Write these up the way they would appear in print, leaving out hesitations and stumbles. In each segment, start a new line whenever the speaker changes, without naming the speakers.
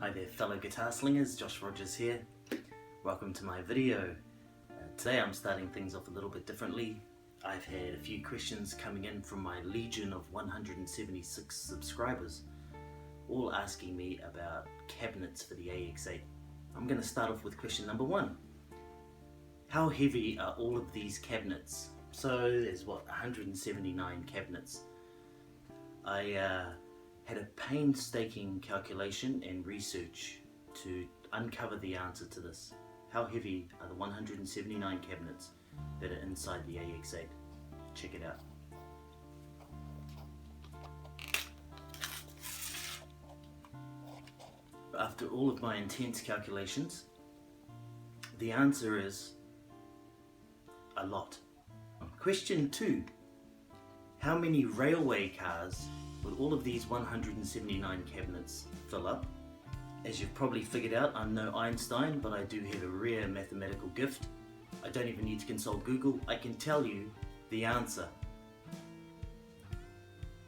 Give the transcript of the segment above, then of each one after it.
Hi there fellow guitar slingers, Josh Rogers here. Welcome to my video. Today I'm starting things off a little bit differently. I've had a few questions coming in from my legion of 176 subscribers, all asking me about cabinets for the AX8. I'm going to start off with question number one. How heavy are all of these cabinets? So there's 179 cabinets. I had a painstaking calculation and research to uncover the answer to this. How heavy are the 179 cabinets that are inside the AX8? Check it out. After all of my intense calculations, the answer is a lot. Question 2. How many railway cars would all of these 179 cabinets fill up? As you've probably figured out, I'm no Einstein, but I do have a rare mathematical gift. I don't even need to consult Google. I can tell you the answer.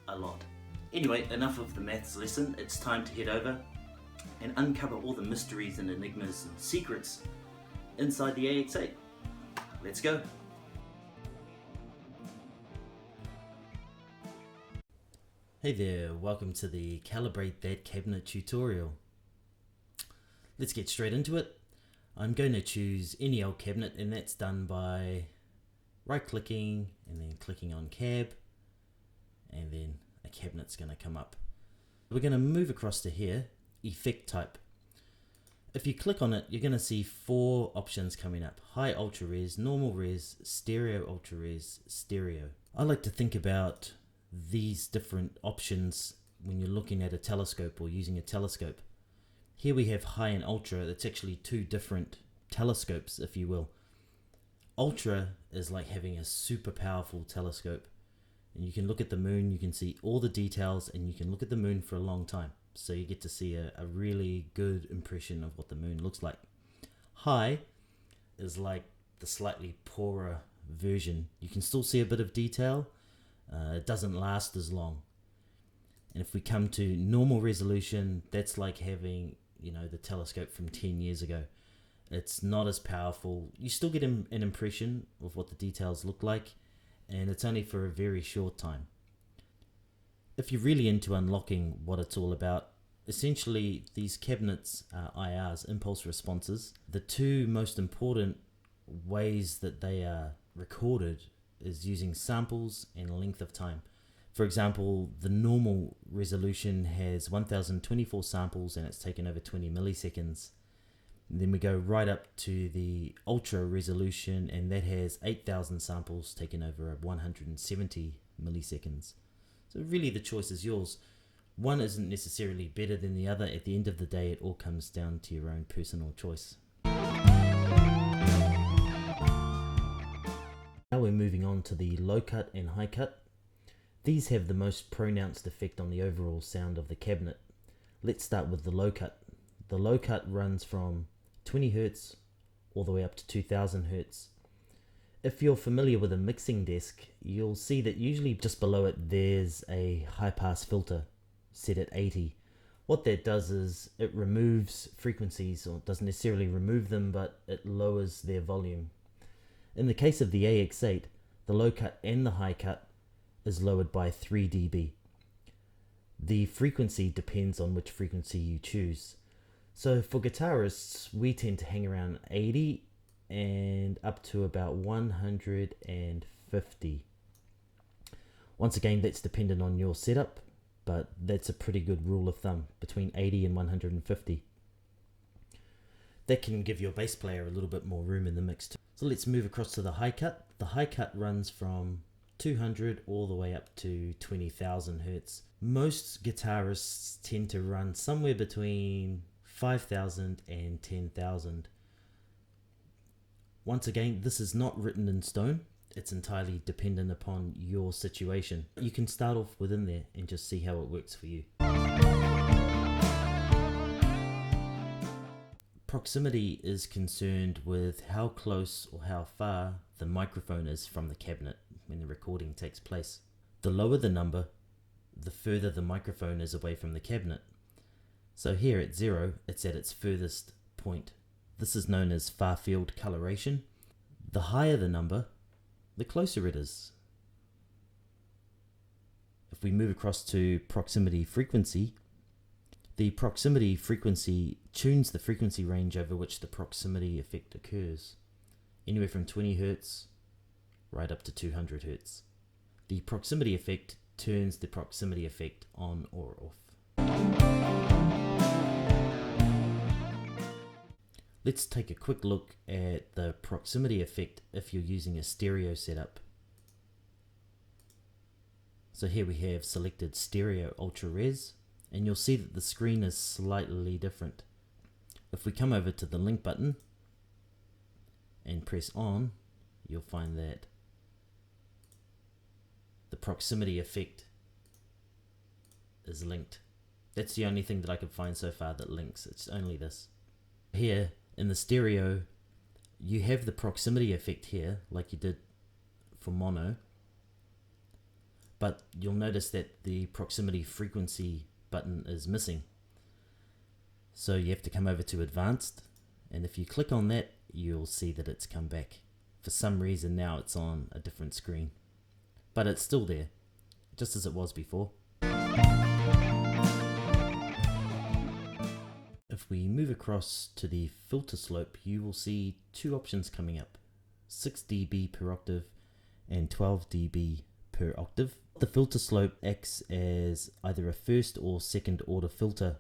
A lot. Anyway, enough of the maths lesson. It's time to head over and uncover all the mysteries and enigmas and secrets inside the AX8. Let's go. Hey there, welcome to the Calibrate That Cabinet tutorial. Let's get straight into it. I'm going to choose any old cabinet, and that's done by right clicking and then clicking on cab, and then a cabinet's going to come up. We're going to move across to here, effect type. If you click on it, you're going to see 4 options coming up: high ultra res, normal res, stereo ultra res, stereo. I like to think about these different options when you're looking at a telescope or using a telescope. Here we have high and ultra. That's actually 2 different telescopes, if you will. Ultra is like having a super powerful telescope, and you can look at the moon, you can see all the details, and you can look at the moon for a long time, so you get to see a really good impression of what the moon looks like. High is like the slightly poorer version. You can still see a bit of detail. It doesn't last as long. And if we come to normal resolution, that's like having, the telescope from 10 years ago. It's not as powerful. You still get an impression of what the details look like, and it's only for a very short time. If you're really into unlocking what it's all about, essentially these cabinets are IRs, impulse responses. The 2 most important ways that they are recorded is using samples and length of time. For example, the normal resolution has 1024 samples and it's taken over 20 milliseconds. Then we go right up to the ultra resolution, and that has 8000 samples taken over 170 milliseconds. So really the choice is yours. One isn't necessarily better than the other. At the end of the day, it all comes down to your own personal choice. Now we're moving on to the low cut and high cut. These have the most pronounced effect on the overall sound of the cabinet. Let's start with the low cut. The low cut runs from 20 Hz all the way up to 2000 Hz. If you're familiar with a mixing desk, you'll see that usually just below it there's a high pass filter set at 80. What that does is it removes frequencies, or it doesn't necessarily remove them, but it lowers their volume. In the case of the AX8, the low cut and the high cut is lowered by 3 dB. The frequency depends on which frequency you choose. So for guitarists, we tend to hang around 80 and up to about 150. Once again, that's dependent on your setup, but that's a pretty good rule of thumb, between 80 and 150. That can give your bass player a little bit more room in the mix too. So let's move across to the high cut. The high cut runs from 200 all the way up to 20,000 Hz. Most guitarists tend to run somewhere between 5,000 and 10,000. Once again, this is not written in stone. It's entirely dependent upon your situation. You can start off within there and just see how it works for you. Proximity is concerned with how close or how far the microphone is from the cabinet when the recording takes place. The lower the number, the further the microphone is away from the cabinet. So here at 0, it's at its furthest point. This is known as far field coloration. The higher the number, the closer it is. If we move across to proximity frequency, the proximity frequency tunes the frequency range over which the proximity effect occurs, anywhere from 20 Hz right up to 200 Hz. The proximity effect turns the proximity effect on or off. Let's take a quick look at the proximity effect if you're using a stereo setup. So here we have selected stereo ultra res, and you'll see that the screen is slightly different. If we come over to the link button and press on, you'll find that the proximity effect is linked. That's the only thing that I could find so far that links. It's only this. Here in the stereo, you have the proximity effect here like you did for mono, but you'll notice that the proximity frequency button is missing. So you have to come over to advanced, and if you click on that, you'll see that it's come back. For some reason now it's on a different screen, but it's still there, just as it was before. If we move across to the filter slope, you will see two options coming up: 6 dB per octave and 12 dB per octave. The filter slope acts as either a first or second order filter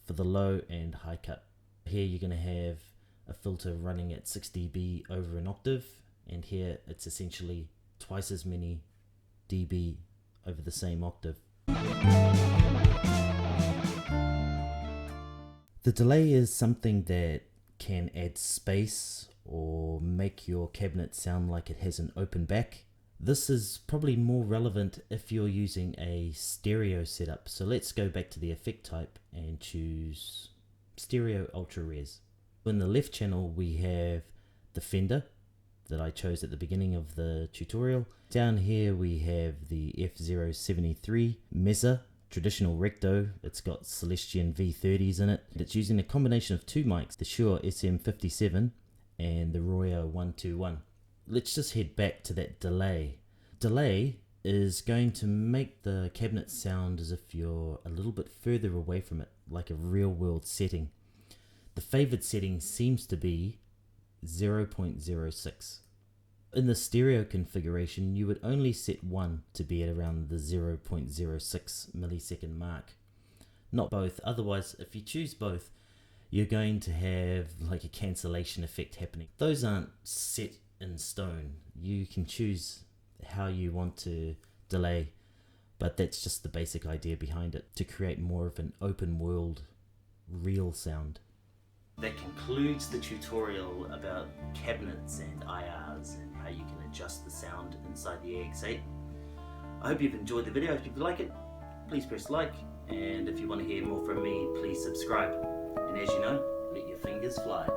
for the low and high cut. Here you're going to have a filter running at 6 dB over an octave, and here it's essentially twice as many dB over the same octave. The delay is something that can add space or make your cabinet sound like it has an open back. This is probably more relevant if you're using a stereo setup. So let's go back to the effect type and choose stereo ultra res. In the left channel we have the Fender that I chose at the beginning of the tutorial. Down here we have the F073 Mesa traditional recto. It's got Celestion V30s in it. It's using a combination of two mics, the Shure SM57 and the Roya 121. Let's just head back to that delay. Delay is going to make the cabinet sound as if you're a little bit further away from it, like a real world setting. The favored setting seems to be 0.06. In the stereo configuration, you would only set one to be at around the 0.06 millisecond mark, not both. Otherwise, if you choose both, you're going to have like a cancellation effect happening. Those aren't set in stone. You can choose how you want to delay, but that's just the basic idea behind it, to create more of an open world, real sound. That concludes the tutorial about cabinets and IRs and how you can adjust the sound inside the AX8. I hope you've enjoyed the video. If you like it, please press like, and if you want to hear more from me, please subscribe. And as you know, let your fingers fly.